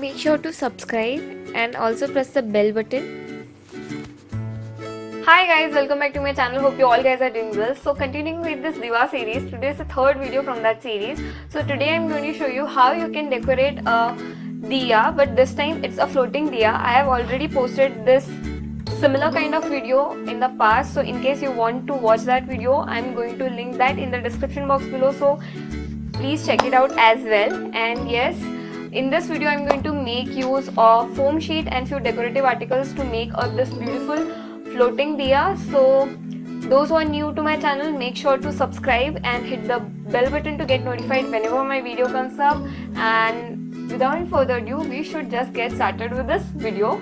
Make sure to subscribe and also press the bell button. Hi guys, welcome back to my channel. Hope you all guys are doing well. So continuing with this Diva series, today is the third video from that series. So today I'm going to show you how you can decorate a diya, but this time it's a floating diya. I have already posted this similar kind of video in the past, so in case you want to watch that video, I'm going to link that in the description box below, so please check it out as well. And yes, in this video I'm going to make use of foam sheet and few decorative articles to make this beautiful floating diya. So those who are new to my channel, make sure to subscribe and hit the bell button to get notified whenever my video comes up. And without further ado, we should just get started with this video.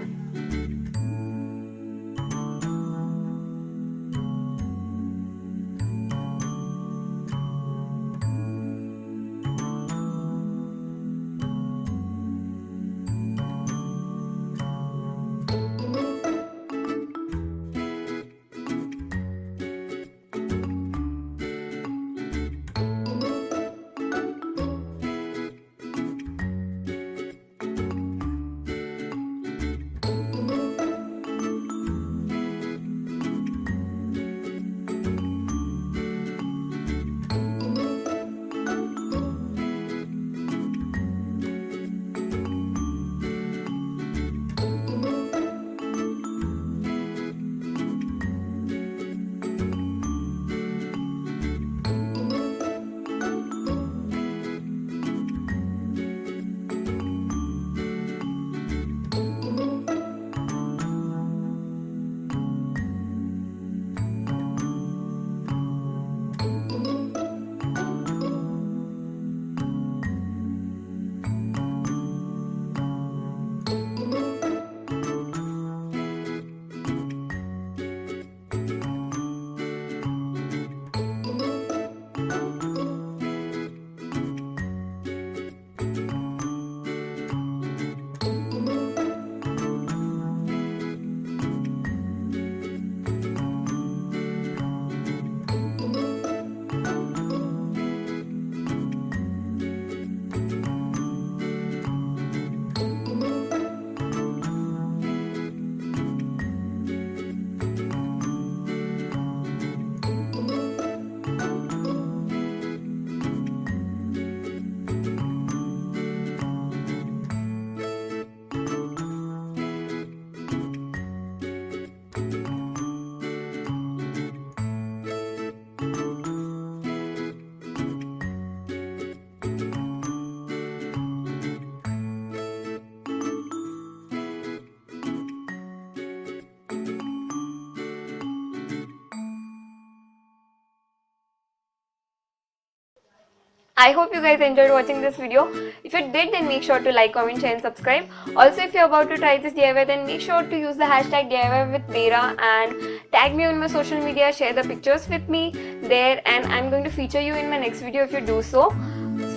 I hope you guys enjoyed watching this video. If you did, then make sure to like, comment, share and subscribe. Also, if you're about to try this DIY, then make sure to use the hashtag DIY with Vera and tag me on my social media, share the pictures with me there, and I'm going to feature you in my next video if you do so.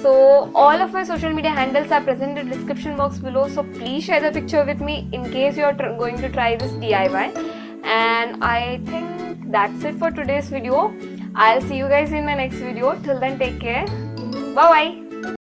So all of my social media handles are present in the description box below, so please share the picture with me in case you're going to try this DIY. And I think that's it for today's video. I'll see you guys in my next video. Till then, take care. Bye bye.